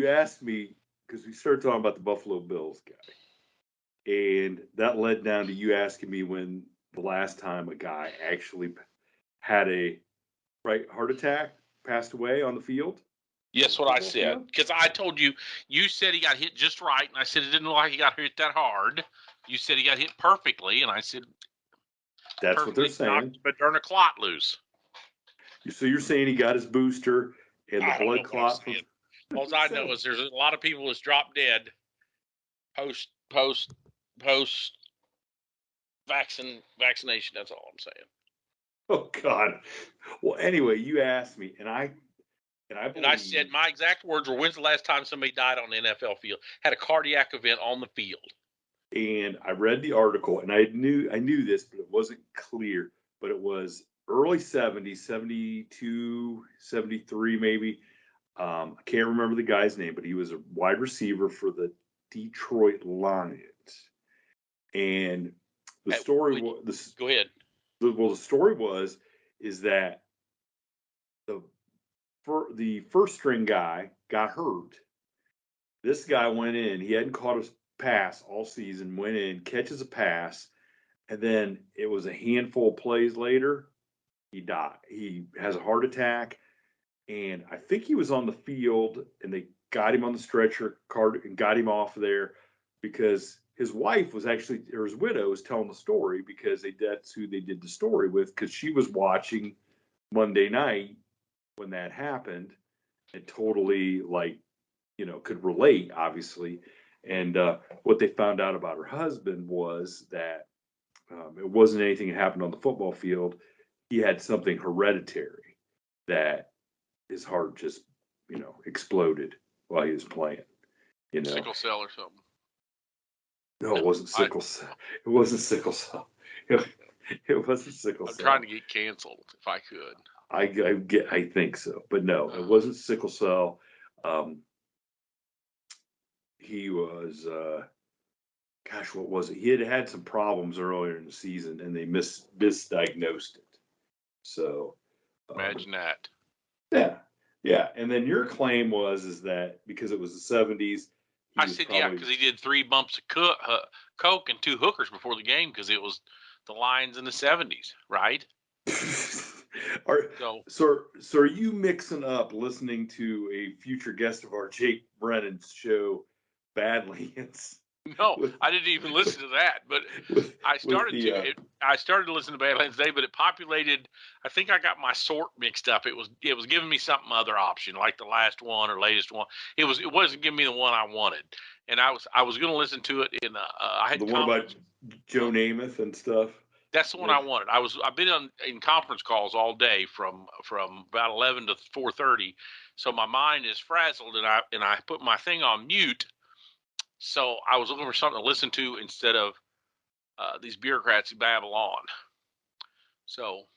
you asked me, because we started talking about the Buffalo Bills guy, and that led down to you asking me when the last time a guy actually had a heart attack, passed away on the field. Yes, what I said. Because I told you, you said he got hit just right, and I said it didn't look like he got hit that hard. You said he got hit perfectly, and I said that's what they're saying. But darn a clot loose. So you're saying he got his booster and the blood clot? All I know is there's a lot of people that's dropped dead post vaccination. That's all I'm saying. Oh God. Well, anyway, you asked me, and I said my exact words were, "When's the last time somebody died on the NFL field? Had a cardiac event on the field?" And I read the article, and I knew this, but it wasn't clear. But it was early 70s, 72, 73 maybe. I can't remember the guy's name, but he was a wide receiver for the Detroit Lions. And the story was go ahead. The story is that the first string guy got hurt. This guy went in. He hadn't caught a pass all season. Went in, catches a pass, and then it was a handful of plays later, he died. He has a heart attack, and I think he was on the field, and they got him on the stretcher card and got him off there because his wife was actually, or his widow was telling the story because that's who they did the story with, because she was watching Monday night when that happened and totally could relate, obviously. And what they found out about her husband was that it wasn't anything that happened on the football field. He had something hereditary that his heart just, exploded while he was playing. Sickle cell or something. No, it wasn't sickle cell. It wasn't sickle cell. It wasn't sickle cell. I'm trying to get canceled if I could. I think so, but no, it wasn't sickle cell. He was, what was it? He had some problems earlier in the season, and they misdiagnosed it. So imagine that. Yeah. And then your claim is that because it was the 70s. I said, because he did 3 bumps of coke and 2 hookers before the game because it was the Lions in the 70s, right? So are you mixing up listening to a future guest of our, Jake Brennan's show, Badlands? No, I didn't even listen to that, but I started to listen to Badlands today, but it populated. I think I got my sort mixed up. It was giving me something other option, like the last one or latest one. It wasn't giving me the one I wanted, and I was going to listen to it in I had the one about Joe Namath and stuff. That's the one I wanted. I've been in conference calls all day from about 11 to 4:30, so my mind is frazzled, and I put my thing on mute. So I was looking for something to listen to instead of these bureaucrats who babble on. So,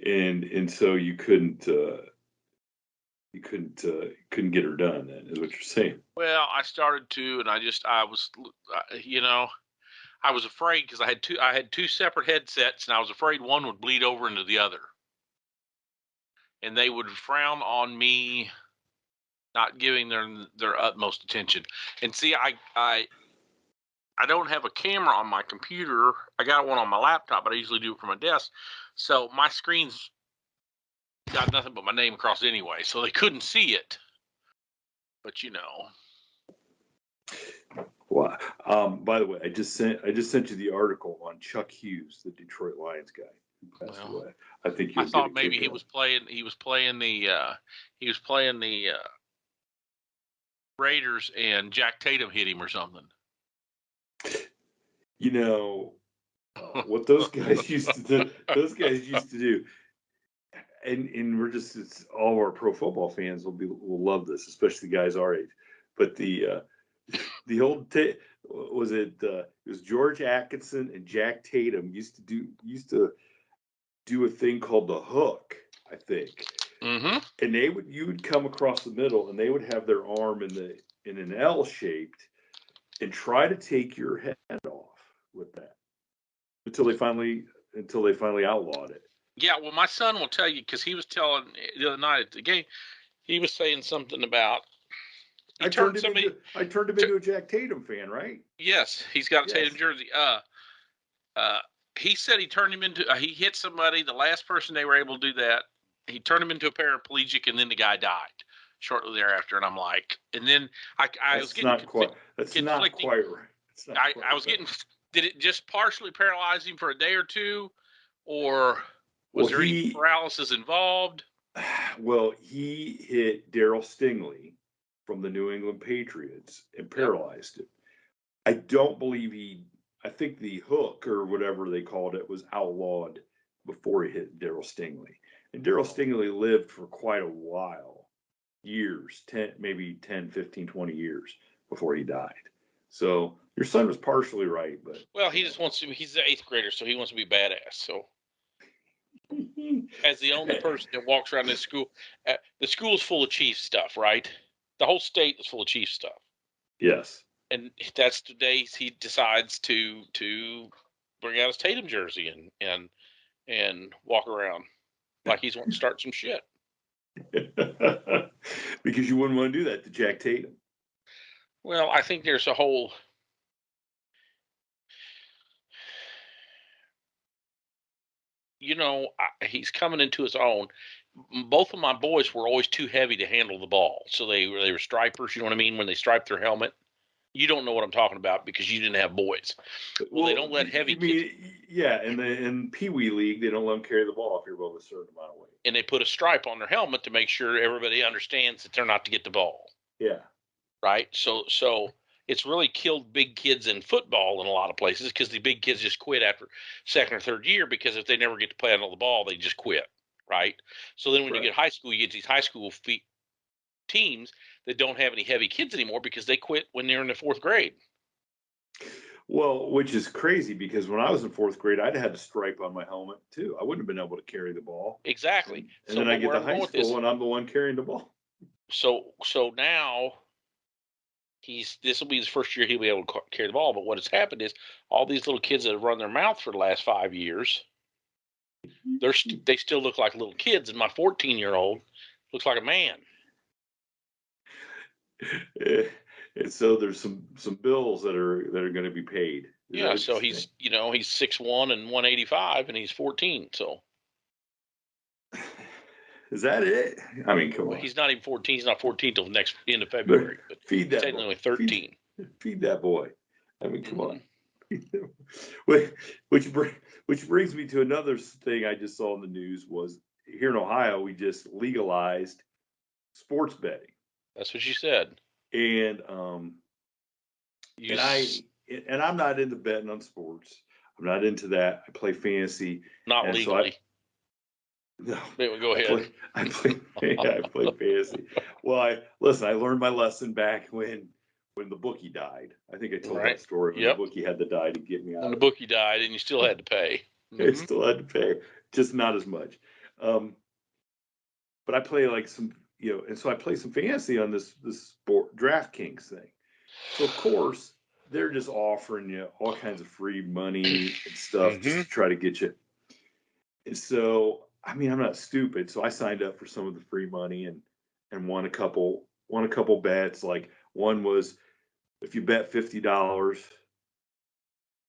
and so you couldn't get her done. Then is what you're saying. Well, I started to, and I was afraid because I had two separate headsets, and I was afraid one would bleed over into the other, and they would frown on me not giving their utmost attention. And see, I don't have a camera on my computer. I got one on my laptop, but I usually do it from my desk. So my screen's got nothing but my name across it anyway, so they couldn't see it. But Well, by the way, I just sent you the article on Chuck Hughes, the Detroit Lions guy who passed away. I think I thought maybe he was playing the Raiders and Jack Tatum hit him or something. What those guys used to do. And we're it's all of our pro football fans will love this, especially the guys our age. But the old it was George Atkinson and Jack Tatum used to do a thing called the hook, I think. Mm-hmm. And you would come across the middle, and they would have their arm in an L shaped, and try to take your head off with that until they finally outlawed it. Yeah, well, my son will tell you because he was telling the other night at the game. He was saying something about I turned him into a Jack Tatum fan, right? Yes, he's got a Yes. Tatum jersey. He said he turned him into he hit somebody. The last person they were able to do that, he turned him into a paraplegic, and then the guy died shortly thereafter. And I'm like, and then I was getting That's conflicting. not quite right. It's not quite I was getting. Did it just partially paralyze him for a day or two, or was there any paralysis involved? Well, he hit Darryl Stingley from the New England Patriots and paralyzed him. I don't believe I think the hook or whatever they called it was outlawed before he hit Darryl Stingley. And Darryl Stingley lived for quite a while, years, 10, 15, 20 years before he died. So your son was partially right, but. Well, he just wants to, he's the 8th grader, so he wants to be badass. So as the only person that walks around this school, the school's full of Chiefs stuff, right? The whole state is full of Chiefs stuff. Yes. And that's the day he decides to bring out his Tatum jersey and walk around like he's wanting to start some shit. Because you wouldn't want to do that to Jack Tatum. Well, I think there's a whole. He's coming into his own. Both of my boys were always too heavy to handle the ball, so they were stripers. You know what I mean? When they stripe their helmet, you don't know what I'm talking about because you didn't have boys. Well, they don't let heavy kids. Yeah, in Pee Wee League, they don't let them carry the ball if you're above a certain amount of weight. And they put a stripe on their helmet to make sure everybody understands that they're not to get the ball. Yeah. Right. So it's really killed big kids in football in a lot of places because the big kids just quit after 2nd or 3rd year because if they never get to play on the ball, they just quit. Right. So then when you get high school, you get these high school teams that don't have any heavy kids anymore because they quit when they're in the 4th grade. Well, which is crazy because when I was in 4th grade, I'd had a stripe on my helmet too. I wouldn't have been able to carry the ball. Exactly. And then I get to high school and I'm the one carrying the ball. So now this will be his first year he'll be able to carry the ball. But what has happened is all these little kids that have run their mouth for the last 5 years, they still look like little kids, and my 14-year-old looks like a man. And so there's some bills that are going to be paid. Yeah, so he's 6'1" and 185, and he's 14. So is that it? I mean, come on. He's not even 14. He's not 14 till next end of February. But feed that. He's only 13. Feed that boy. I mean, come on. Which brings me to another thing I just saw in the news was here in Ohio we just legalized sports betting. That's what you said. And I'm not into betting on sports. I'm not into that. I play fantasy. Not legally. No. Go ahead. I play fantasy. Well, I learned my lesson back when the bookie died. I think I told that story when the bookie had to die to get me out. When the bookie died and you still had to pay. I still had to pay, just not as much. But I play like some, and so I play some fantasy on this sport DraftKings thing. So of course they're just offering you all kinds of free money and stuff just to try to get you. And so, I mean, I'm not stupid. So I signed up for some of the free money and won a couple bets. Like one was, if you bet $50,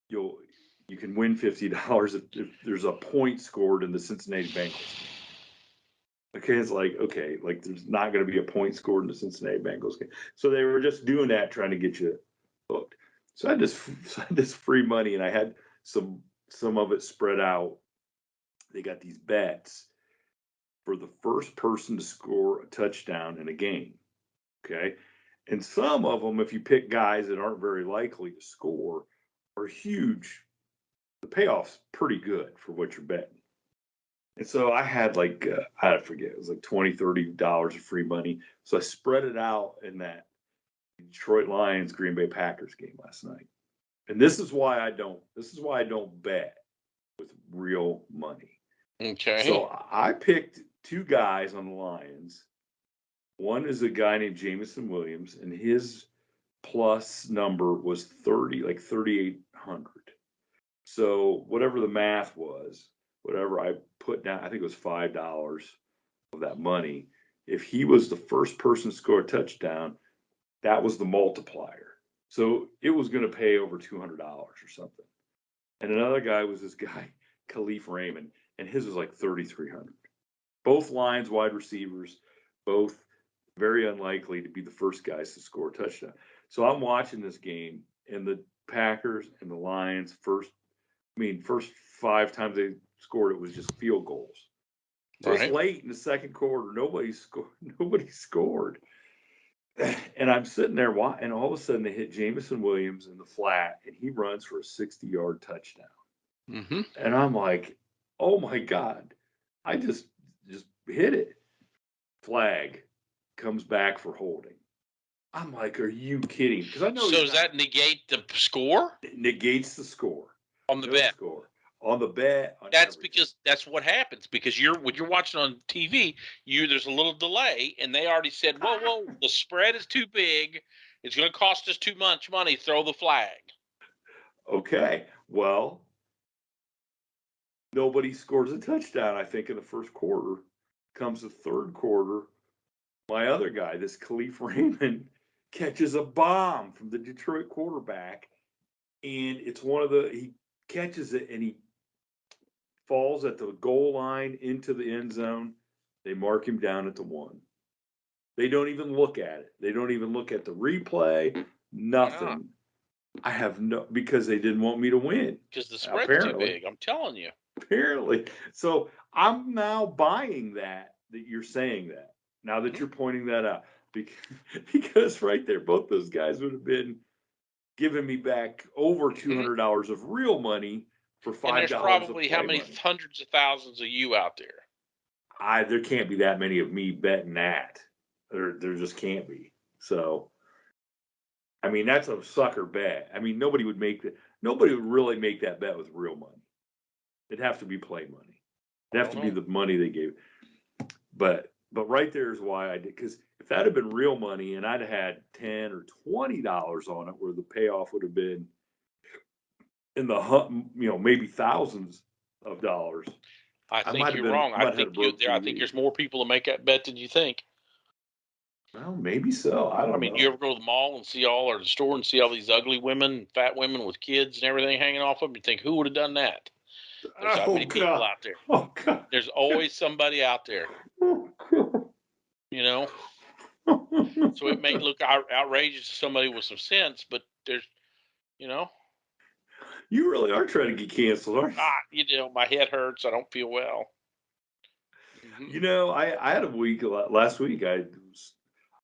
you can win $50 if there's a point scored in the Cincinnati Bengals. Okay, it's like, there's not going to be a point scored in the Cincinnati Bengals game. So they were just doing that, trying to get you hooked. So I had this free money, and I had some of it spread out. They got these bets for the first person to score a touchdown in a game. Okay, and some of them, if you pick guys that aren't very likely to score, are huge. The payoff's pretty good for what you're betting. And so I had I forget, it was like $20, $30 of free money. So I spread it out in that Detroit Lions Green Bay Packers game last night. And this is why I don't bet with real money. Okay. So I picked 2 guys on the Lions. One is a guy named Jameson Williams, and his plus number was 3,800. So whatever the math was, whatever I put down, I think it was $5 of that money. if he was the first person to score a touchdown, that was the multiplier. So it was going to pay over $200 or something. And another guy was this guy, Khalif Raymond, and his was like 3,300. Both lines, wide receivers, both very unlikely to be the first guys to score a touchdown. So I'm watching this game, and the Packers and the Lions first 5 times they scored, it was just field goals. So it's late in the second quarter. Nobody scored. Nobody scored. And I'm sitting there, and all of a sudden they hit Jameson Williams in the flat, and he runs for a 60-yard touchdown. Mm-hmm. And I'm like, oh my God, I just hit it. Flag comes back for holding. I'm like, are you kidding? Because I know. So does that negate the score? It negates the score On the bet. Score on the bet. On that's everything. Because that's what happens. Because when you're watching on TV, there's a little delay, and they already said, whoa, the spread is too big. It's going to cost us too much money. Throw the flag. Okay, well, nobody scores a touchdown. I think in the first quarter. Comes the third quarter, my other guy, this Khalif Raymond, catches a bomb from the Detroit quarterback, and it's he catches it and he falls at the goal line into the end zone. They mark him down at the 1. They don't even look at it. They don't even look at the replay. Nothing. Yeah. Because they didn't want me to win. Because the spread's too big. I'm telling you. Apparently. So I'm now buying that you're saying that. Now that you're pointing that out. Because right there, both those guys would have been giving me back over $200 of real money for $5. And there's probably how many hundreds of thousands of you out there? There can't be that many of me betting that. There just can't be. So, I mean, that's a sucker bet. I mean, nobody would really make that bet with real money. It'd have to be play money. It'd have to be the money they gave. But right there is why I did. Because if that had been real money and I'd had $10 or $20 on it, where the payoff would have been in the maybe thousands of dollars. I think you're wrong. I think there's more people to make that bet than you think. Well, maybe so. I don't know. You ever go to the mall and or the store and see all these ugly women, fat women with kids and everything hanging off them? You think, who would have done that? There's that many people out there. Oh, God. There's always somebody out there. Oh, God. So it may look outrageous to somebody with some sense, but there's, You really are trying to get canceled, aren't you? My head hurts. I don't feel well. Mm-hmm. I had a week last week. I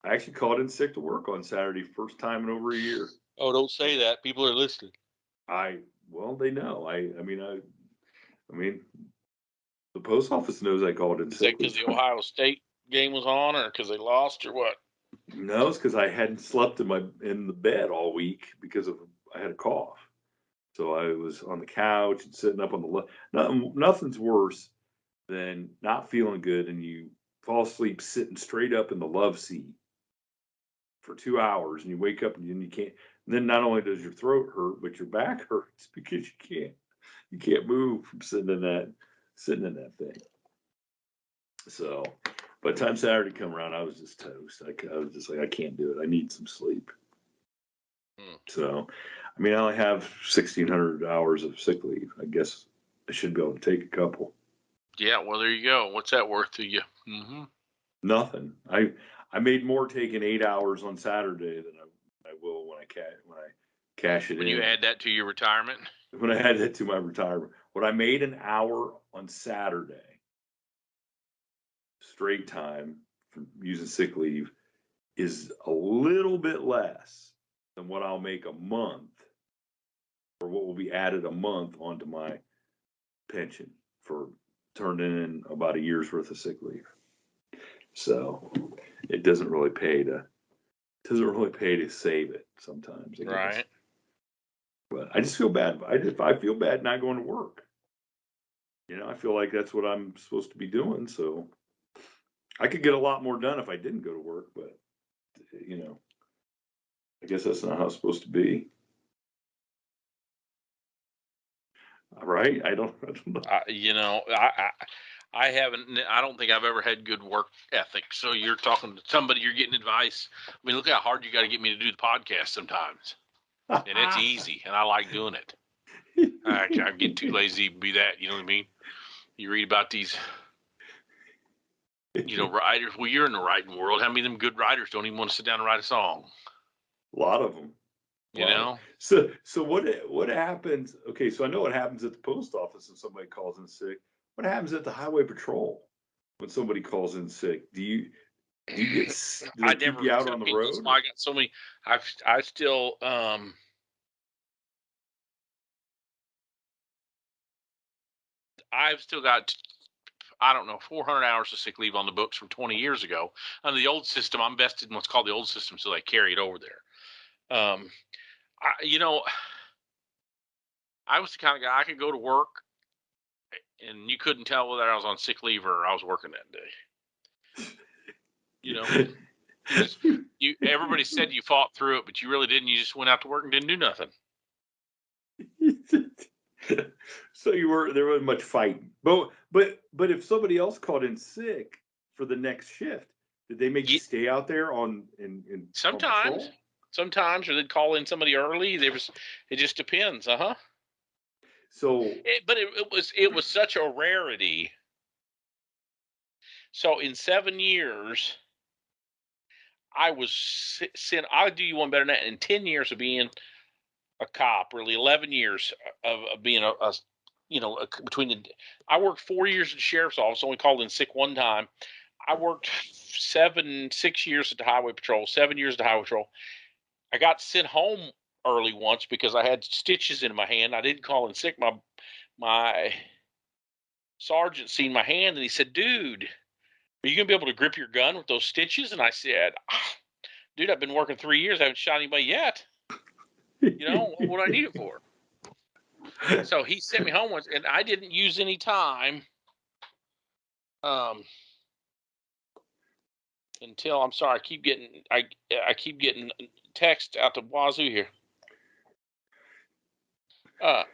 actually called in sick to work on Saturday, first time in over a year. Oh, don't say that. People are listening. They know. I mean, the post office knows I called in sick. Is that because the Ohio State game was on, or because they lost, or what? No, it's because I hadn't slept in the bed all week because I had a cough. So I was on the couch and sitting up on the nothing's worse than not feeling good and you fall asleep sitting straight up in the love seat for 2 hours and you wake up and you can't. And then not only does your throat hurt, but your back hurts because you can't move from sitting in that thing. So by the time Saturday come around, I was just toast. I was just like, I can't do it. I need some sleep. So, I only have 1,600 hours of sick leave. I guess I should be able to take a couple. Yeah, well, there you go. What's that worth to you? Mm-hmm. Nothing. I made more taking 8 hours on Saturday than I will when I cash it in. When you add that to your retirement? When I add that to my retirement. What I made an hour on Saturday, straight time from using sick leave, is a little bit less than what I'll make a month, or what will be added a month onto my pension for turning in about a year's worth of sick leave. So it doesn't really pay to save it sometimes. I guess. Right. But I just feel bad. I feel bad not going to work. I feel like that's what I'm supposed to be doing. So I could get a lot more done if I didn't go to work, but I guess that's not how it's supposed to be. Right? I don't know. I don't think I've ever had good work ethic. So you're talking to somebody, you're getting advice. I mean, look how hard you got to get me to do the podcast sometimes. And it's easy, and I like doing it. I get too lazy to be that. You know what I mean? You read about these, writers. Well, you're in the writing world. How many of them good writers don't even want to sit down and write a song? A lot of them. You know? So what happens? Okay, so I know what happens at the post office if somebody calls in sick. What happens at the highway patrol when somebody calls in sick? Do they keep you out on the road? I got so many. I've still got, I don't know, 400 hours of sick leave on the books from 20 years ago. Under the old system, I'm vested in what's called the old system, so they carry it over there. I was the kind of guy, I could go to work and you couldn't tell whether I was on sick leave or I was working that day. Everybody said you fought through it, but you really didn't. You just went out to work and didn't do nothing. So there wasn't much fighting. But if somebody else called in sick for the next shift, did they make you stay out there on sometimes, or they'd call in somebody early. It just depends, So, it was such a rarity. So in 7 years, I was sent. I'll do you one better than that. In 10 years of being a cop, really 11 years of being I worked 4 years at the sheriff's office, only called in sick one time. I worked 6 years at the highway patrol, 7 years at the highway patrol. I got sent home early once because I had stitches in my hand. I didn't call in sick. My sergeant seen my hand and he said, "Dude, are you gonna be able to grip your gun with those stitches?" And I said, "Dude, I've been working 3 years. I haven't shot anybody yet. What would I need it for?" So he sent me home once, and I didn't use any time until, I'm sorry, I keep getting text out the wazoo here. I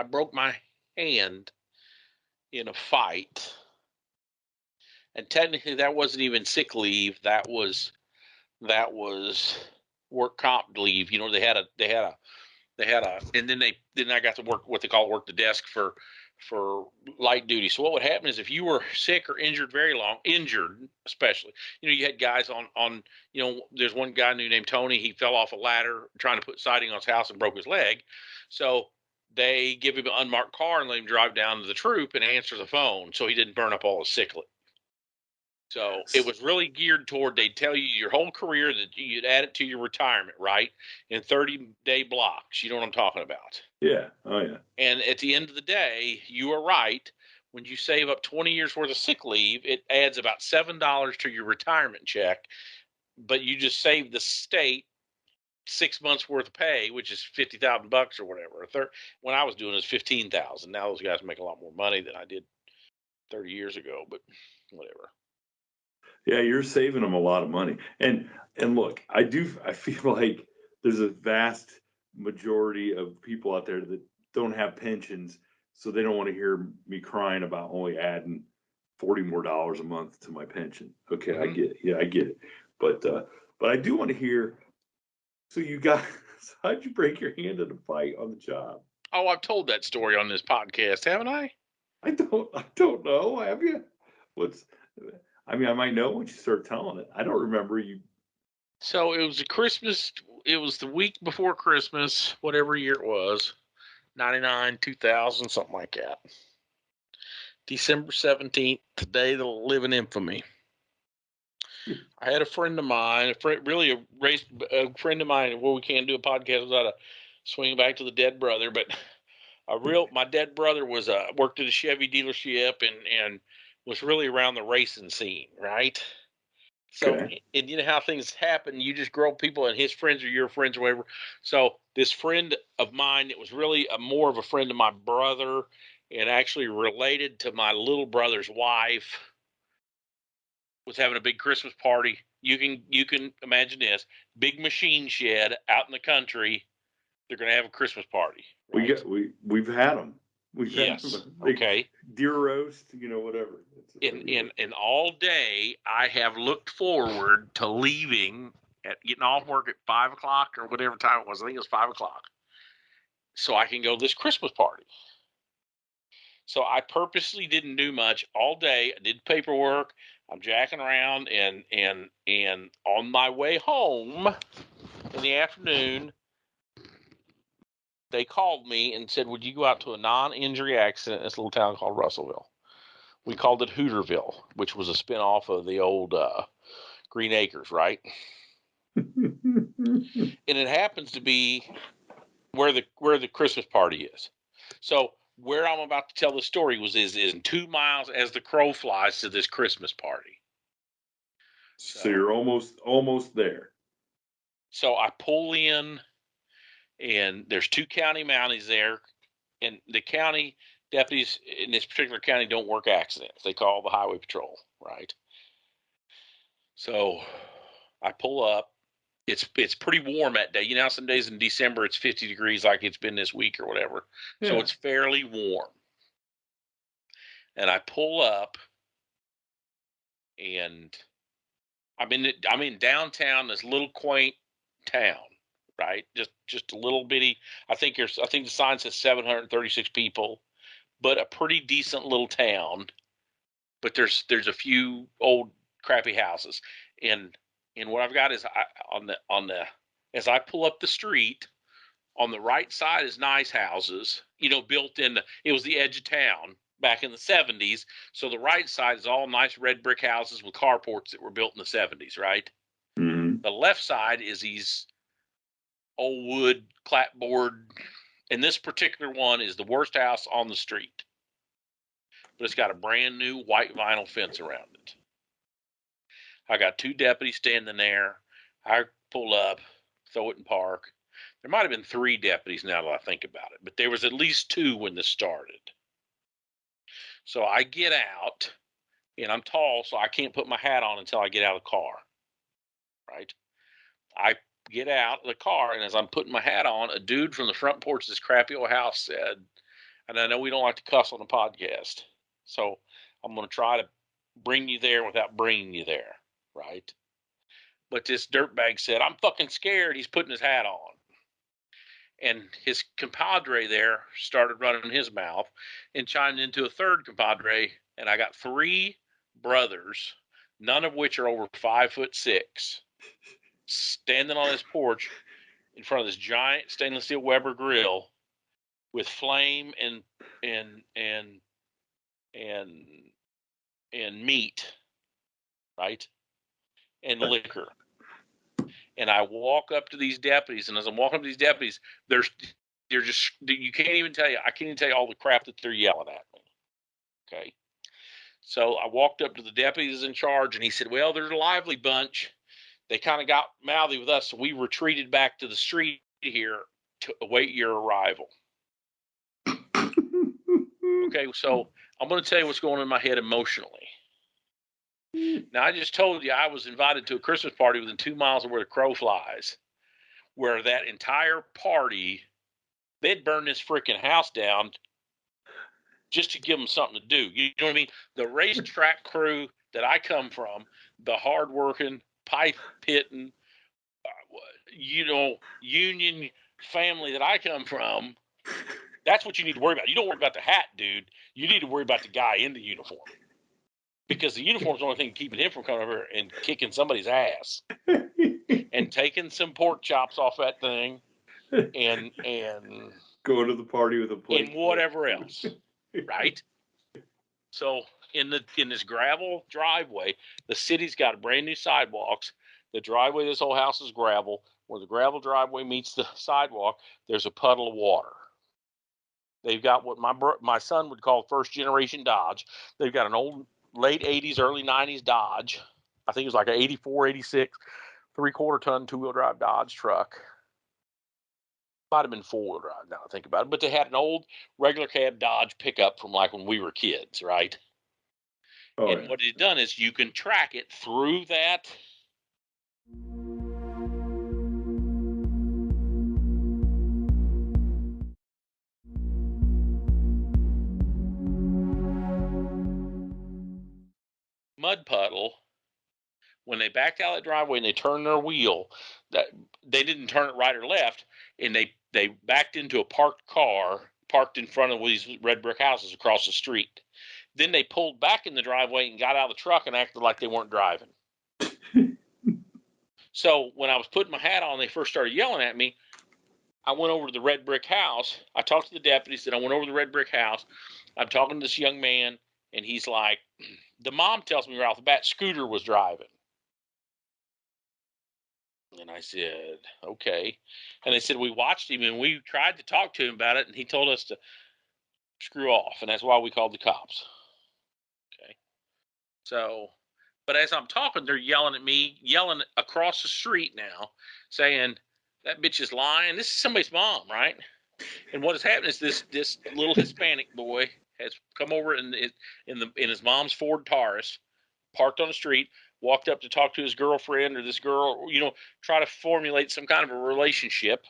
broke my hand in a fight, and technically that wasn't even sick leave. That was work comp leave. They had a, and then I got to work what they call work the desk for light duty. So what would happen is if you were sick or injured injured especially, you had guys on there's one guy named Tony. He fell off a ladder trying to put siding on his house and broke his leg. So they give him an unmarked car and let him drive down to the troop and answer the phone so he didn't burn up all his sick leave. So it was really geared toward, they'd tell you your whole career that you'd add it to your retirement, right? In 30-day blocks. You know what I'm talking about? Yeah. Oh, yeah. And at the end of the day, you are right. When you save up 20 years worth of sick leave, it adds about $7 to your retirement check. But you just saved the state 6 months worth of pay, which is $50,000 or whatever. When I was doing it, it was $15,000. Now those guys make a lot more money than I did 30 years ago, but whatever. Yeah, you're saving them a lot of money. And look, I feel like there's a vast majority of people out there that don't have pensions, so they don't want to hear me crying about only adding $40 more a month to my pension. Okay, mm-hmm. I get it. Yeah, I get it. But I do want to hear. So how'd you break your hand in a fight on the job? Oh, I've told that story on this podcast, haven't I? I don't know. Have you? I might know once you start telling it. I don't remember you. So it was it was the week before Christmas, whatever year it was, 99, 2000, something like that. December 17th, today they'll live in infamy. I had a friend of mine, a friend of mine, well, we can't do a podcast without swinging back to the dead brother, but my dead brother worked at a Chevy dealership and was really around the racing scene, right? So, okay. And you know how things happen. You just grow people, and his friends are your friends or whatever. So this friend of mine, it was really more of a friend of my brother and actually related to my little brother's wife, was having a big Christmas party. You can imagine this big machine shed out in the country. They're going to have a Christmas party. Right? We've had them. We Yes. have a big Okay. deer roast, whatever. And all day I have looked forward to leaving getting off work at 5 o'clock or whatever time it was. I think it was 5 o'clock. So I can go to this Christmas party. So I purposely didn't do much all day. I did paperwork. I'm jacking around and on my way home in the afternoon, they called me and said, would you go out to a non-injury accident in this little town called Russellville? We called it Hooterville, which was a spinoff of the old Green Acres, right? And it happens to be where the Christmas party is. So where I'm about to tell the story is in 2 miles as the crow flies to this Christmas party. So you're almost there. So I pull in, and there's 2 county mounties there, and the county deputies in this particular county don't work accidents. They call the highway patrol, right? So I pull up. It's pretty warm that day. Some days in December it's 50 degrees like it's been this week or whatever. Yeah. So it's fairly warm. And I pull up, and I'm in downtown, this little quaint town, right? Just a little bitty. I think the sign says 736 people, but a pretty decent little town. But there's a few old crappy houses, and what I've got is as I pull up the street, on the right side is nice houses, built in. It was the edge of town back in the 70s, so the right side is all nice red brick houses with carports that were built in the 70s, right? Mm-hmm. The left side is these old wood clapboard, and this particular one is the worst house on the street, but it's got a brand new white vinyl fence around it. I got 2 deputies standing there. I pull up, throw it in park. There might have been 3 deputies now that I think about it, but there was at least 2 when this started. So I get out, and I'm tall, so I can't put my hat on until I get out of the car, right? I get out of the car, and as I'm putting my hat on, a dude from the front porch of this crappy old house said, and I know we don't like to cuss on the podcast, so I'm going to try to bring you there without bringing you there, right? But this dirtbag said, I'm fucking scared. He's putting his hat on. And his compadre there started running his mouth and chimed into a third compadre. And I got 3 brothers, none of which are over 5'6", standing on this porch in front of this giant stainless steel Weber grill with flame and meat, right? And liquor. And I walk up to these deputies, and as I'm walking up to these deputies, they're just, I can't even tell you all the crap that they're yelling at me. Okay. So I walked up to the deputies in charge, and he said, well, they're a lively bunch. They kind of got mouthy with us, so we retreated back to the street here to await your arrival. Okay, so I'm going to tell you what's going on in my head emotionally. Now, I just told you I was invited to a Christmas party within 2 miles of where the crow flies, where that entire party, they'd burn this freaking house down just to give them something to do. You know what I mean? The racetrack crew that I come from, the hardworking, pipe hitting, union family that I come from, that's what you need to worry about. You don't worry about the hat, dude. You need to worry about the guy in the uniform. Because the uniform's the only thing keeping him from coming over and kicking somebody's ass and taking some pork chops off that thing and going to the party with a plate and whatever else, right? So in this gravel driveway, the city's got brand new sidewalks. The driveway of this whole house is gravel. Where the gravel driveway meets the sidewalk, there's a puddle of water. They've got what my son would call first generation Dodge. They've got an old late 80s, early 90s Dodge. I think it was like an 84, 86, 3/4 ton, 2-wheel drive Dodge truck. Might have been 4-wheel drive now I think about it. But they had an old regular cab Dodge pickup from like when we were kids, right? Oh, and yeah. What it's done is you can track it through that. mud puddle. When they backed out of the driveway and they turned their wheel, that they didn't turn it right or left, and they backed into a parked car parked in front of these red brick houses across the street. Then they pulled back in the driveway and got out of the truck and acted like they weren't driving. So when I was putting my hat on, they first started yelling at me. I went over to the red brick house. I talked to the deputies, then I went over to the red brick house. I'm talking to this young man, and he's like, the mom tells me right off the bat, Scooter was driving. And I said, okay. And they said, we watched him and we tried to talk to him about it, and he told us to screw off. And that's why we called the cops. Okay. So, but as I'm talking, they're yelling at me, yelling across the street now, saying, that bitch is lying. This is somebody's mom, right? And what has happened is this little Hispanic boy has come over in his mom's Ford Taurus, parked on the street, walked up to talk to his girlfriend or this girl, try to formulate some kind of a relationship.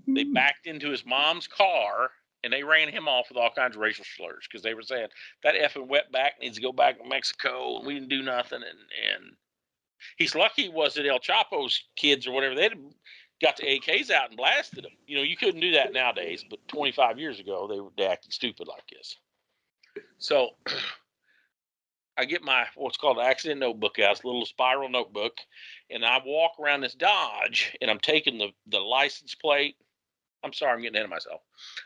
They backed into his mom's car and they ran him off with all kinds of racial slurs because they were saying that effing wetback needs to go back to Mexico and we didn't do nothing. And he's lucky it wasn't El Chapo's kids or whatever. They'd got the AKs out and blasted them. You couldn't do that nowadays, but 25 years ago they were acting stupid like this. So I get my what's called an accident notebook out, it's a little spiral notebook, and I walk around this Dodge, and I'm taking the license plate. I'm sorry, I'm getting ahead of myself.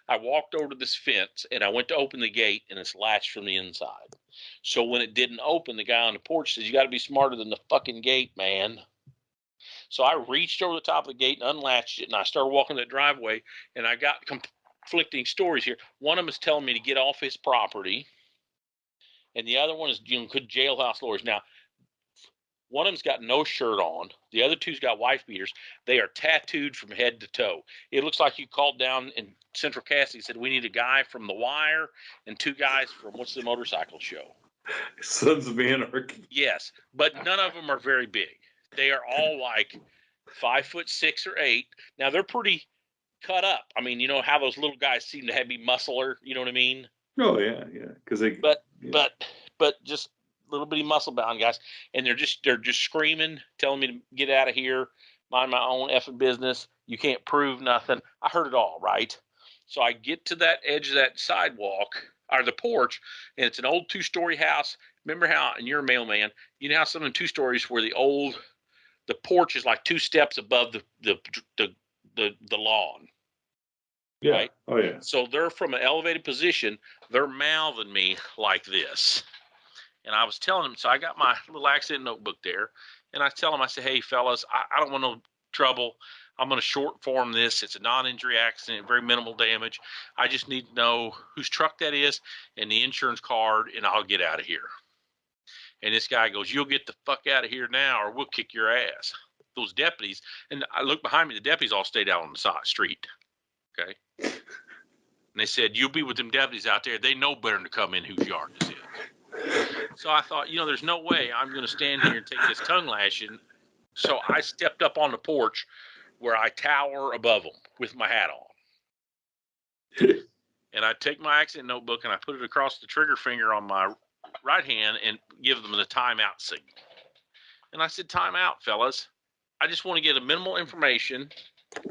I walked over to this fence, and I went to open the gate, and it's latched from the inside. So when it didn't open, the guy on the porch says, you got to be smarter than the fucking gate, man. So I reached over the top of the gate and unlatched it, and I started walking the driveway, and I got conflicting stories here. One of them is telling me to get off his property, and the other one is good jailhouse lawyers. Now, one of them's got no shirt on. The other two's got wife beaters. They are tattooed from head to toe. It looks like you called down in Central Casting, said, we need a guy from The Wire and two guys from what's the motorcycle show? Sons of Anarchy. Yes, but none of them are very big. They are all like 5'6" or 8. Now, they're pretty cut up. I mean, you know how those little guys seem to have be muscular, you know what I mean? Oh yeah, yeah. Because they. But just little bitty muscle bound guys, and they're just screaming, telling me to get out of here, mind my own effing business. You can't prove nothing. I heard it all, right? So I get to that edge of that sidewalk or the porch, and it's an old 2-story house. Remember how, and you're a mailman, you know how some of the 2 stories where the porch is like 2 steps above the lawn. Yeah. Right? Oh yeah. So they're from an elevated position. They're mouthing me like this. And I was telling them, so I got my little accident notebook there, and I tell them, I say, hey, fellas, I don't want no trouble. I'm going to short form this. It's a non-injury accident, very minimal damage. I just need to know whose truck that is and the insurance card, and I'll get out of here. And this guy goes, you'll get the fuck out of here now or we'll kick your ass. Those deputies, and I look behind me, the deputies all stayed out on the side street. Okay. And they said, you'll be with them deputies out there. They know better than to come in whose yard this is. So I thought, there's no way I'm going to stand here and take this tongue lashing. So I stepped up on the porch where I tower above them with my hat on. And I take my accident notebook and I put it across the trigger finger on my right hand and give them the timeout signal. And I said, time out, fellas. I just want to get a minimal information.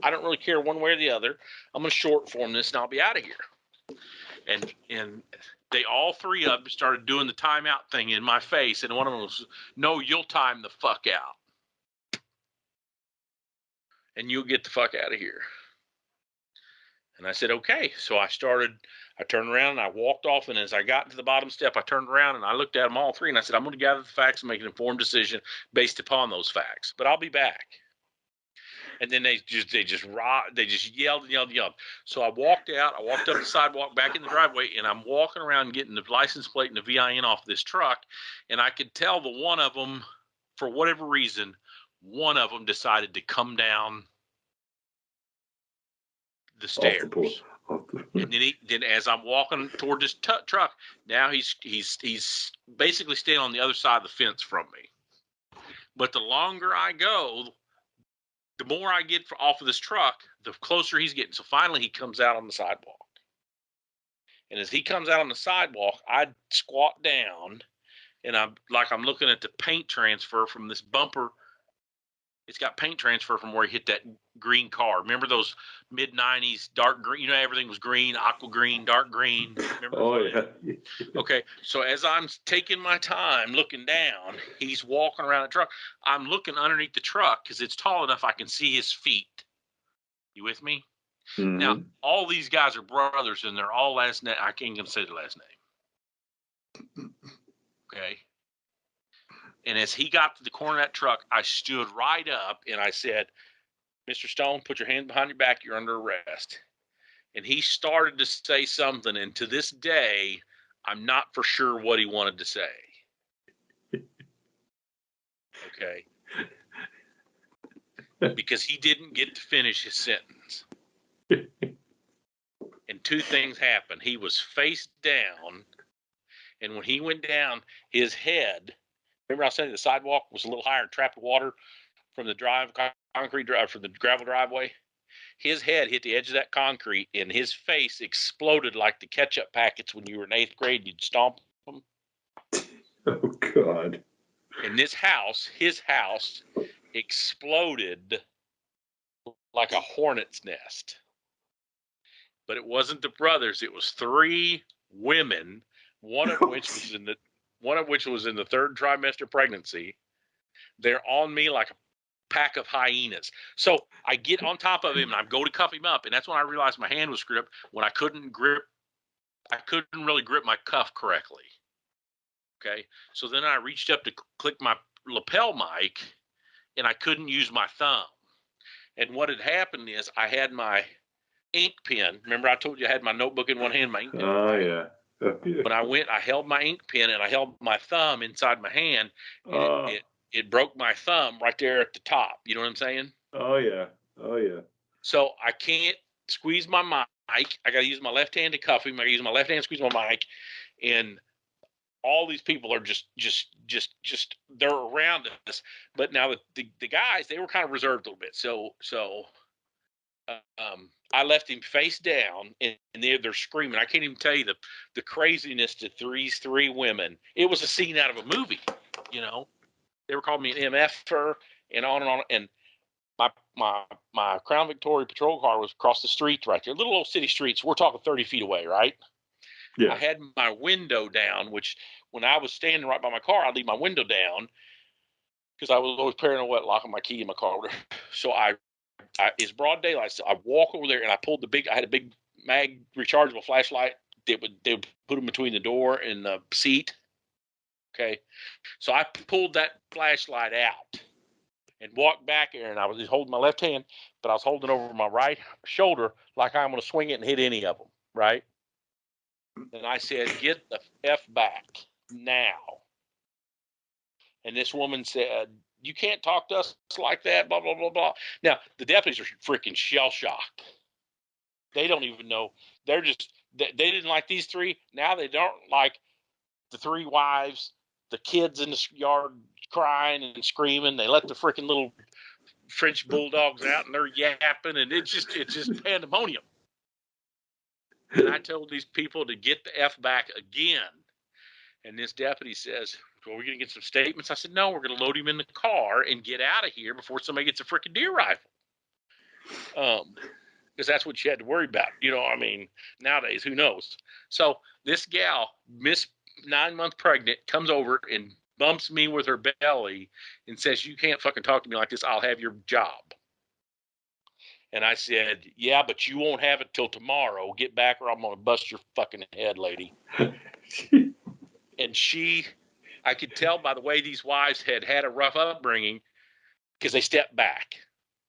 I don't really care one way or the other. I'm going to short form this and I'll be out of here. And they all 3 of them started doing the timeout thing in my face. And one of them was, no, you'll time the fuck out. And you'll get the fuck out of here. And I said, okay. So I turned around and I walked off. And as I got to the bottom step, I turned around and I looked at them all 3. And I said, I'm going to gather the facts and make an informed decision based upon those facts. But I'll be back. And then they just yelled and yelled and yelled. So I walked out. I walked up the sidewalk back in the driveway, and I'm walking around getting the license plate and the VIN off this truck. And I could tell the one of them, for whatever reason, one of them decided to come down the stairs. And then as I'm walking toward this truck, now he's basically staying on the other side of the fence from me. But the longer I go, the more I get off of this truck, the closer he's getting. So finally he comes out on the sidewalk. And as he comes out on the sidewalk, I squat down and I'm looking at the paint transfer from this bumper. It's got paint transfer from where he hit that green car. Remember those mid-90s dark green? You know, everything was green, aqua green, dark green. Remember yeah. Okay, so as I'm taking my time looking down, he's walking around the truck. I'm looking underneath the truck because it's tall enough I can see his feet. You with me? Mm-hmm. Now, all these guys are brothers, and they're all last name. I can't even say the last name. Okay. And as he got to the corner of that truck, I stood right up and I said, Mr. Stone, put your hand behind your back. You're under arrest. And he started to say something. And to this day, I'm not for sure what he wanted to say. Okay. Because he didn't get to finish his sentence. And two things happened. He was face down. And when he went down, his head, remember I was saying the sidewalk was a little higher and trapped water from the concrete drive, from the gravel driveway? His head hit the edge of that concrete, and his face exploded like the ketchup packets when you were in 8th grade. You'd stomp them. Oh, God. And his house exploded like a hornet's nest. But it wasn't the brothers. It was 3 women, one of which was in the 3rd trimester pregnancy. They're on me like a pack of hyenas. So I get on top of him and I go to cuff him up, and that's when I realized my hand was screwed up. When I couldn't really grip my cuff correctly. Okay, so then I reached up to click my lapel mic, and I couldn't use my thumb. And what had happened is I had my ink pen. Remember I told you I had my notebook in one hand, my ink pen. Oh, yeah. When I held my ink pen and I held my thumb inside my hand, and it broke my thumb right there at the top. You know what I'm saying? Oh, yeah. Oh, yeah. So I can't squeeze my mic. I got to use my left hand to cuff him. I got to use my left hand to squeeze my mic. And all these people are just they're around us. But now the guys, they were kind of reserved a little bit. So I left him face down, and they're screaming. I can't even tell you the craziness to these 3 women. It was a scene out of a movie, you know. They were calling me an MFer and on and on. And my Crown Victoria patrol car was across the street right there. Little old city streets. We're talking 30 feet away, right? Yeah. I had my window down, which when I was standing right by my car, I'd leave my window down because I was always paranoid about locking my key in my car. So it's broad daylight. So I walk over there and I pulled I had a big mag rechargeable flashlight. They would put them between the door and the seat. Okay. So I pulled that flashlight out and walked back there, and I was just holding my left hand, but I was holding over my right shoulder like I'm going to swing it and hit any of them, right? And I said, get the F back now. And this woman said, you can't talk to us like that, blah, blah, blah, blah. Now, the deputies are freaking shell-shocked. They don't even know. They didn't like these 3. Now they don't like the 3 wives, the kids in the yard crying and screaming. They let the freaking little French bulldogs out and they're yapping, and it's just pandemonium. And I told these people to get the F back again. And this deputy says, well, we're going to get some statements. I said, no, we're going to load him in the car and get out of here before somebody gets a freaking deer rifle. Because that's what you had to worry about. You know, I mean, nowadays, who knows? So this gal, Miss 9-month pregnant, comes over and bumps me with her belly and says, you can't fucking talk to me like this. I'll have your job. And I said, yeah, but you won't have it till tomorrow. Get back or I'm going to bust your fucking head, lady. And I could tell by the way these wives had a rough upbringing because they stepped back.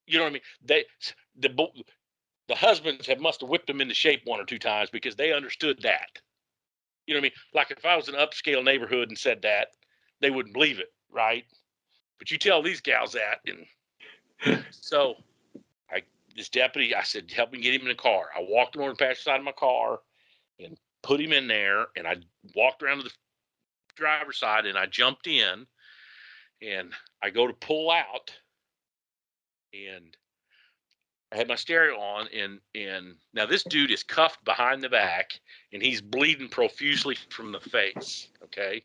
You know what I mean? The husbands must have whipped them into shape 1 or 2 times because they understood that. You know what I mean? Like if I was in an upscale neighborhood and said that, they wouldn't believe it, right? But you tell these gals that, and so this deputy, I said, help me get him in the car. I walked him over the passenger side of my car and put him in there, and I walked around to the driver's side, and I jumped in, and I go to pull out, and I had my stereo on, and now this dude is cuffed behind the back, and he's bleeding profusely from the face, okay?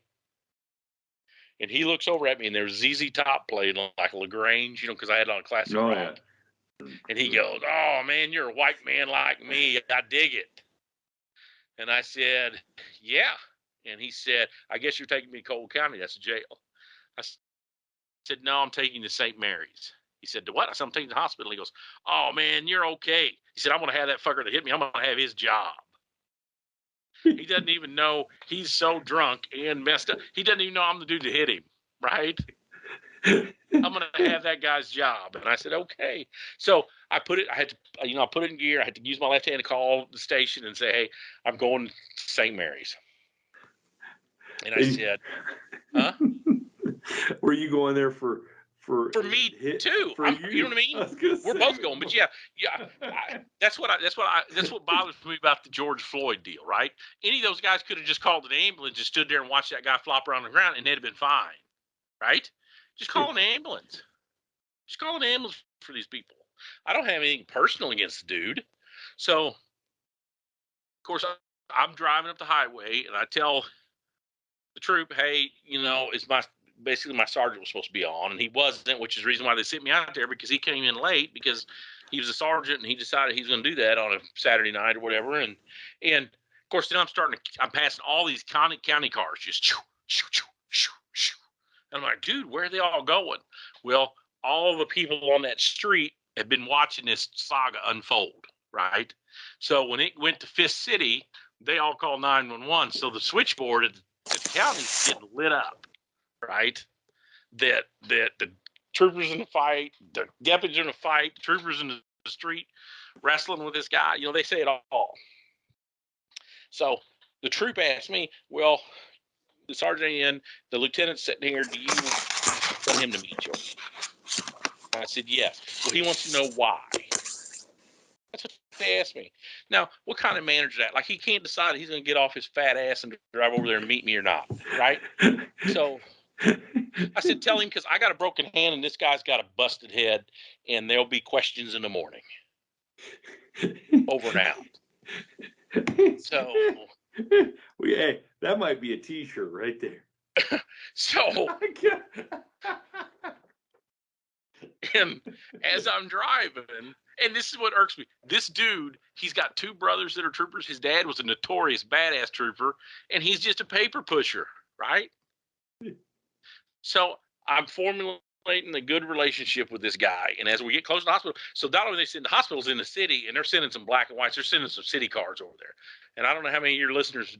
And he looks over at me, and there's ZZ Top playing like LaGrange, because I had on a classic rock. Yeah. And he goes, "Oh, man, you're a white man like me. I dig it." And I said, "Yeah." And he said, "I guess you're taking me to Cole County. That's a jail." I said, "No, I'm taking you to St. Mary's." He said, "To what?" I said, "I'm taking you to the hospital." He goes, "Oh, man, you're okay." He said, "I'm going to have that fucker that hit me. I'm going to have his job." He doesn't even know he's so drunk and messed up. He doesn't even know I'm the dude that hit him, right? I'm going to have that guy's job. And I said, okay. So I put it in gear. I had to use my left hand to call the station and say, "Hey, I'm going to St. Mary's." And I said, "Huh?" Were you going there for me too? For you know what I mean? We're both going, but yeah. That's what bothers me about the George Floyd deal, right? Any of those guys could have just called an ambulance and stood there and watched that guy flop around the ground, and they'd have been fine, right? Just call an ambulance. Just call an ambulance for these people. I don't have anything personal against the dude. So, of course, I'm driving up the highway, and I tell the troop, "Hey, it's basically my sergeant was supposed to be on, and he wasn't, which is the reason why they sent me out there, because he came in late because he was a sergeant and he decided he's going to do that on a Saturday night or whatever." And of course, then I'm passing all these county cars, just shoo, shoo, shoo, shoo, shoo. And I'm like, dude, where are they all going? Well, all the people on that street have been watching this saga unfold, right? So when it went to Fifth City, they all called 911. So the switchboard at the county is getting lit up, right? That the troopers in the fight, the deputies in the fight, the troopers in the street wrestling with this guy. They say it all. So the troop asked me, "Well, the sergeant in, the lieutenant's sitting here. Do you want him to meet you?" I said, "Yes." "Well, he wants to know why." That's what they asked me. Now, what kind of manager is that? Like, he can't decide he's going to get off his fat ass and drive over there and meet me or not, right? So I said, "Tell him, because I got a broken hand and this guy's got a busted head, and there'll be questions in the morning." Over and out. So, well, yeah, that might be a T-shirt right there. So, and as I'm driving, and this is what irks me. This dude, he's got two brothers that are troopers. His dad was a notorious badass trooper, and he's just a paper pusher, right? So I'm formulating a good relationship with this guy. And as we get close to the hospital, so not only are they sending the hospitals in the city, and they're sending some black and whites, they're sending some city cars over there. And I don't know how many of your listeners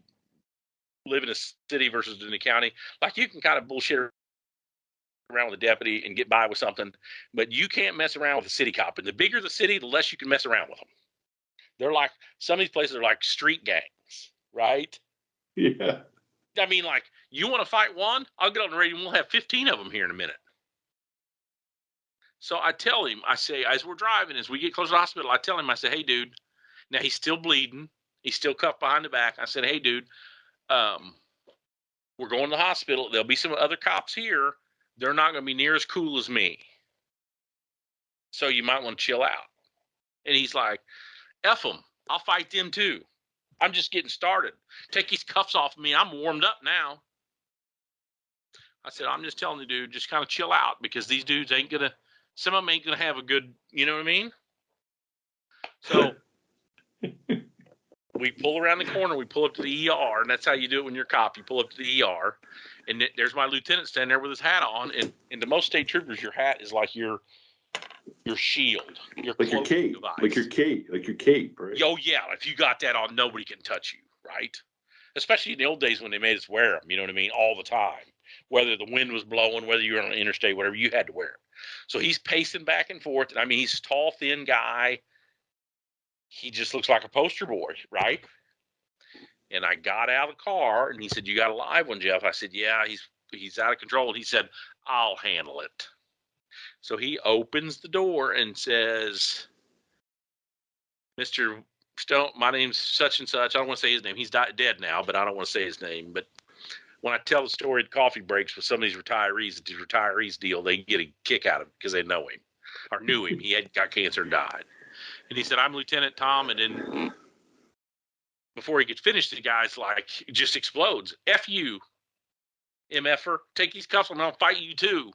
live in a city versus in the county. Like, you can kind of bullshit around with a deputy and get by with something, but you can't mess around with a city cop. And the bigger the city, the less you can mess around with them. They're like, some of these places are like street gangs, right? Yeah. I mean, like, you want to fight one? I'll get on the radio and we'll have 15 of them here in a minute. So I tell him, I say, as we're driving, as we get close to the hospital, I tell him, I say, "Hey, dude," now he's still bleeding. He's still cuffed behind the back. I said, "Hey, dude, we're going to the hospital. There'll be some other cops here. They're not going to be near as cool as me. So you might want to chill out." And he's like, "F them. I'll fight them too. I'm just getting started. Take these cuffs off of me. I'm warmed up now." I said, "I'm just telling you, dude, just kind of chill out, because these dudes ain't going to, some of them ain't going to have a good, you know what I mean?" So we pull around the corner. We pull up to the ER, and that's how you do it when you're a cop. You pull up to the ER, and there's my lieutenant standing there with his hat on. And to most state troopers, your hat is like your shield, your like your cape, device. like your cape, right? Oh yeah, if you got that on, nobody can touch you, right? Especially in the old days when they made us wear them. You know what I mean? All the time, whether the wind was blowing, whether you were on an interstate, whatever, you had to wear them. So he's pacing back and forth, and I mean, he's a tall, thin guy. He just looks like a poster boy, right? And I got out of the car, and he said, "You got a live one, Jeff?" I said, "Yeah, he's out of control." And he said, "I'll handle it." So he opens the door and says, "Mr. Stone, my name's such and such." I don't want to say his name. He's dead now, but I don't want to say his name. But when I tell the story at coffee breaks with some of these retirees deal, they get a kick out of him because they know him or knew him. He had got cancer and died. And he said, "I'm Lieutenant Tom." And then before he could finish, the guy's like, just explodes. "F you." MFer, take these cuffs, and I'll fight you too.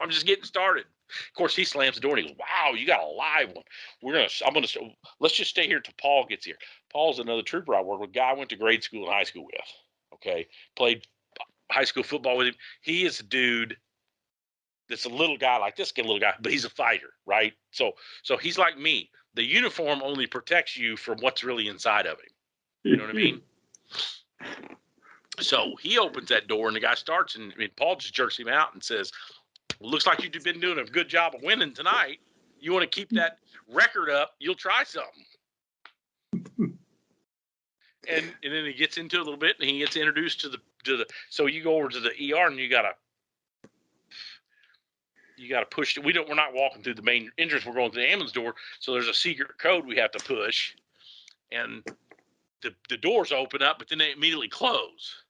I'm just getting started. Of course, he slams the door and he goes, wow, you got a live one. Let's just stay here till Paul gets here. Paul's another trooper I work with, guy I went to grade school and high school with. Okay. Played high school football with him. He is a dude that's a little guy like this little guy, but he's a fighter, right? So he's like me. The uniform only protects you from what's really inside of him. You know what I mean? So he opens that door and the guy starts, and Paul just jerks him out and says, well, looks like you've been doing a good job of winning tonight. You want to keep that record up, you'll try something. And then he gets into it a little bit, and he gets introduced to the. So you go over to the ER, and you gotta push. We're not walking through the main entrance. We're going through the ambulance door. So there's a secret code we have to push, and the doors open up, but then they immediately close.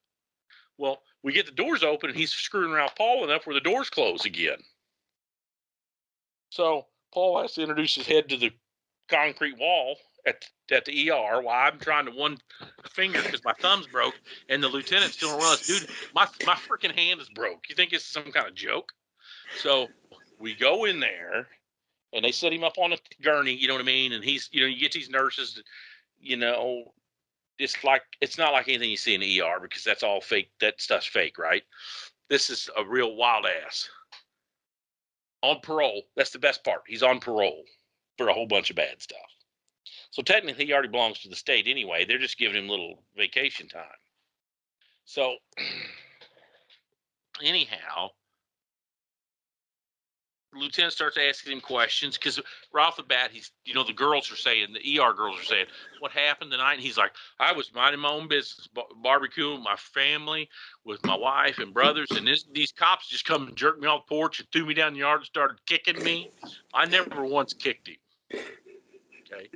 Well, we get the doors open, and he's screwing around Paul enough where the doors close again. So Paul has to introduce his head to the concrete wall at the ER while I'm trying to one finger because my thumb's broke, and the lieutenant still don't realize, dude, my freaking hand is broke. You think it's some kind of joke? So we go in there, and they set him up on a gurney, you know what I mean? And he's, you get these nurses, it's not like anything you see in the ER because that's all fake. That stuff's fake, right? This is a real wild ass. On parole. That's the best part. He's on parole for a whole bunch of bad stuff. So technically he already belongs to the state anyway. They're just giving him a little vacation time. So anyhow, the lieutenant starts asking him questions because right off the bat, the girls are saying, the ER girls are saying, what happened tonight? And he's like, I was minding my own business, barbecuing with my family, with my wife and brothers, and these cops just come and jerked me off the porch and threw me down the yard and started kicking me. I never once kicked him. Okay.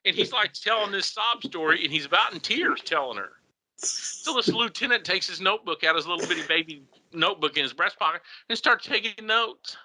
And he's like telling this sob story, and he's about in tears telling her. So this lieutenant takes his notebook out, his little bitty baby notebook in his breast pocket, and starts taking notes.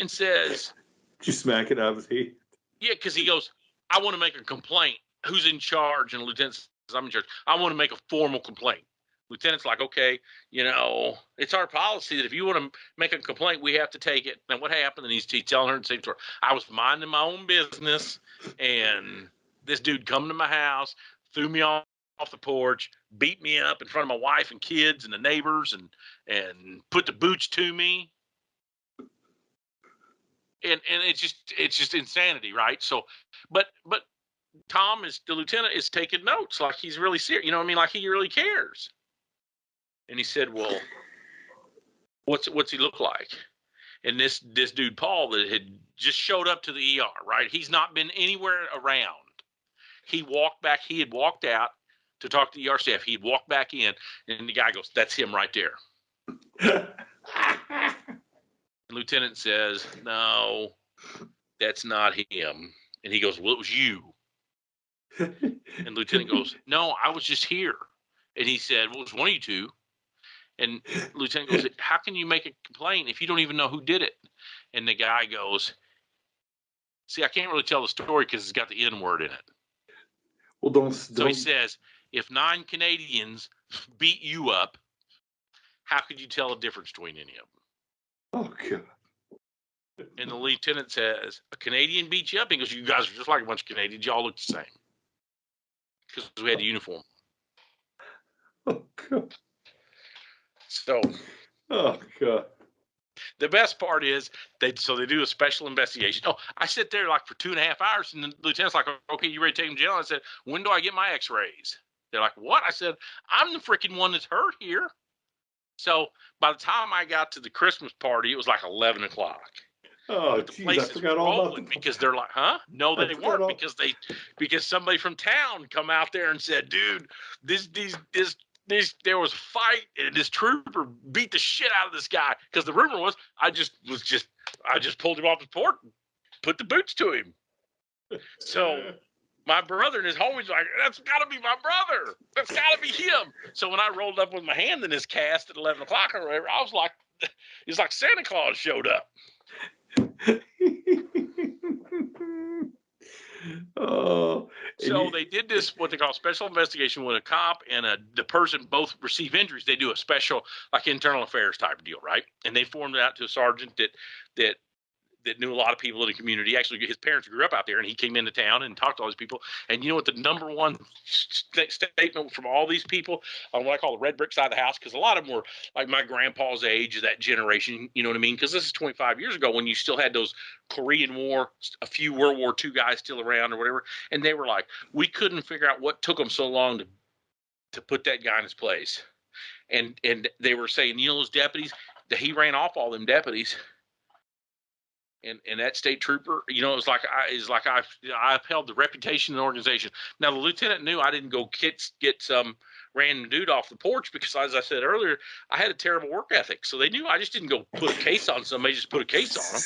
And says, did you smack it out of his head? Yeah, because he goes, I want to make a complaint. Who's in charge? And the lieutenant says, I'm in charge. I want to make a formal complaint. Lieutenant's like, okay, it's our policy that if you want to make a complaint, we have to take it. And what happened? And he's telling her the same story. I was minding my own business, and this dude come to my house, threw me off the porch, beat me up in front of my wife and kids and the neighbors, and put the boots to me. And it's just insanity, right? So, but Tom the lieutenant is taking notes like he's really serious. You know what I mean? Like he really cares. And he said, well, what's he look like? And this dude, Paul, that had just showed up to the ER, right? He's not been anywhere around. He had walked out to talk to the ER staff. He'd walked back in, and the guy goes, that's him right there. Lieutenant says, no, that's not him. And he goes, well, it was you. And Lieutenant goes, no, I was just here. And he said, well, it was one of you two. And Lieutenant goes, how can you make a complaint if you don't even know who did it? And the guy goes, see, I can't really tell the story because it's got the N word in it. Well, don't. So he says, if 9 Canadians beat you up, how could you tell the difference between any of them? Oh, God. And the lieutenant says, a Canadian beat you up? He goes, you guys are just like a bunch of Canadians. Y'all look the same. Because we had a uniform. Oh, God. So. Oh, God. The best part is, they do a special investigation. Oh, I sit there like for 2.5 hours, and the lieutenant's like, okay, you ready to take him to jail? I said, when do I get my x-rays? They're like, what? I said, I'm the freaking one that's hurt here. So by the time I got to the Christmas party, it was like 11 o'clock. Oh, but the place is rolling because they're like, huh? No, they weren't because somebody from town come out there and said, dude, there was a fight and this trooper beat the shit out of this guy. Because the rumor was I just pulled him off the porch and put the boots to him. So my brother and his homies were like, that's got to be my brother. That's got to be him. So when I rolled up with my hand in his cast at 11 o'clock or whatever, I was like, it's like Santa Claus showed up. Oh, So they did this, what they call special investigation, when a cop and the person both receive injuries. They do a special, like, internal affairs type deal, right? And they formed it out to a sergeant that knew a lot of people in the community. Actually, his parents grew up out there, and he came into town and talked to all these people. And you know what the number one statement from all these people on what I call the red brick side of the house, because a lot of them were like my grandpa's age, that generation, you know what I mean? Because this is 25 years ago when you still had those Korean War, a few World War II guys still around or whatever. And they were like, we couldn't figure out what took them so long to put that guy in his place. And they were saying, you know, those deputies, that he ran off all them deputies. And that state trooper, you know, it's like I upheld the reputation of the organization. Now the lieutenant knew I didn't go get some random dude off the porch, because, as I said earlier, I had a terrible work ethic. So they knew I just didn't go put a case on somebody, just put a case on them.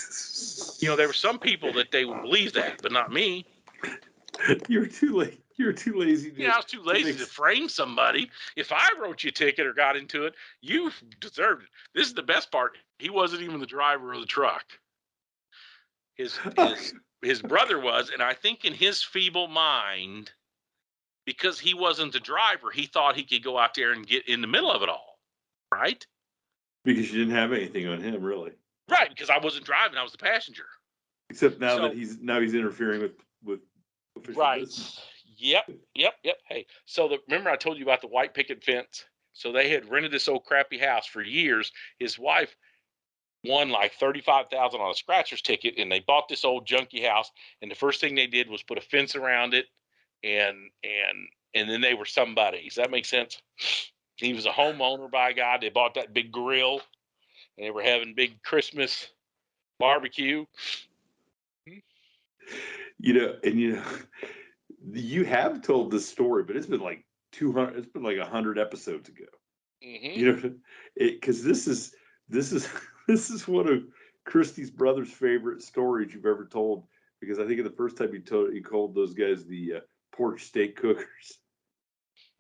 You know, there were some people that they would believe that, but not me. You're too late. You're too lazy. I was too lazy to frame somebody. If I wrote you a ticket or got into it, you deserved it. This is the best part. He wasn't even the driver of the truck. His brother was, and I think in his feeble mind, because he wasn't the driver, he thought he could go out there and get in the middle of it all, right? Because you didn't have anything on him, really. Right, because I wasn't driving; I was the passenger. Except now that he's interfering with official business. Yep. Hey, so remember I told you about the white picket fence? So they had rented this old crappy house for years. His wife won like $35,000 on a scratcher's ticket, and they bought this old junky house, and the first thing they did was put a fence around it, and then they were somebody. Does that make sense? He was a homeowner, by God. They bought that big grill, and they were having big Christmas barbecue. You have told this story, but it's been like 200. It's been like 100 episodes ago. Mm-hmm. You know, because this is one of Christy's brother's favorite stories you've ever told. Because I think the first time he called those guys the porch steak cookers.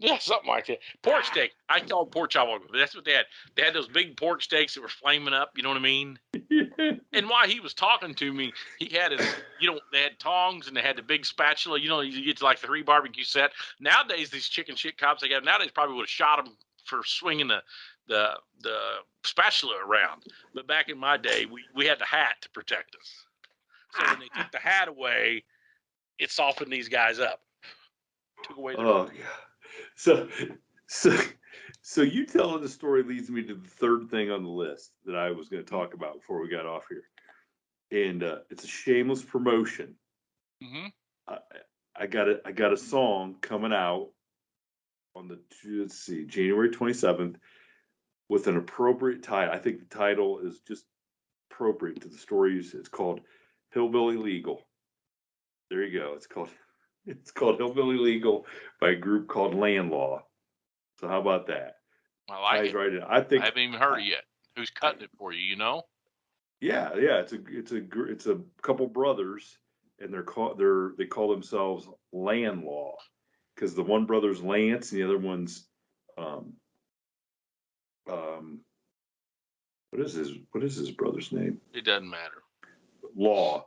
Yeah, something like that. Pork steak. I called pork chop, but that's what they had. They had those big pork steaks that were flaming up. You know what I mean? Yeah. And while he was talking to me, he had his, they had tongs and they had the big spatula. You know, you get to like the 3 barbecue set. Nowadays, these chicken shit cops they got nowadays probably would have shot him for swinging the spatula around. But back in my day, we had the hat to protect us. So when they took the hat away, it softened these guys up. Took away their yeah. So you telling the story leads me to the third thing on the list that I was going to talk about before we got off here, and it's a shameless promotion. Mm-hmm. I got a song coming out on January 27th with an appropriate title. I think the title is just appropriate to the stories. It's called Hillbilly Legal. There you go. It's called Hillbilly Legal by a group called Land Law. So how about that? I like it. Right in. I haven't even heard it yet. Who's cutting it for you? You know? Yeah. It's a couple brothers, and they call themselves Land Law, because the one brother's Lance and the other one's what is his brother's name? It doesn't matter. Law.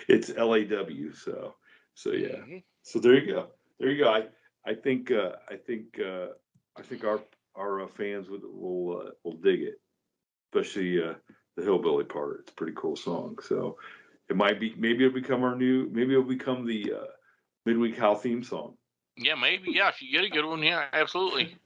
It's LAW. So yeah. Mm-hmm. So there you go. I think our fans will dig it, especially the hillbilly part. It's a pretty cool song. So it might be, maybe it'll become the Midweek Howl theme song. Yeah, maybe. Yeah, if you get a good one, yeah, absolutely.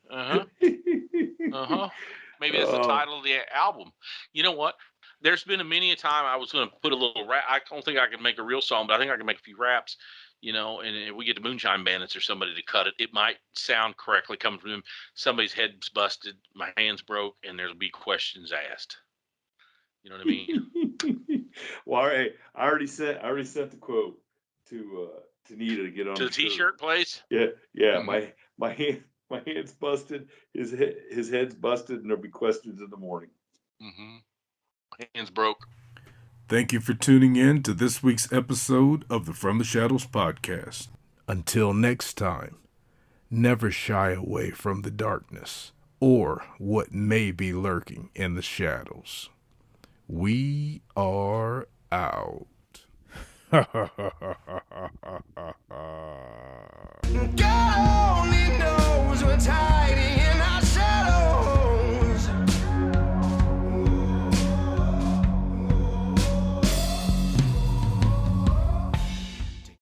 Maybe that's the title of the album. You know what? There's been many a time I was going to put a little rap. I don't think I can make a real song, but I think I can make a few raps. And if we get the Moonshine Bandits or somebody to cut it, it might sound correctly coming from them. Somebody's head's busted, my hand's broke, and there'll be questions asked. You know what I mean? Well, all right. I already sent the quote to Nita to get on to the T-shirt place. Yeah. Mm-hmm. My hand's busted. His head's busted, and there'll be questions in the morning. Mm-hmm. Hands broke. Thank you for tuning in to this week's episode of the From the Shadows podcast. Until next time, never shy away from the darkness or what may be lurking in the shadows. We are out. Go!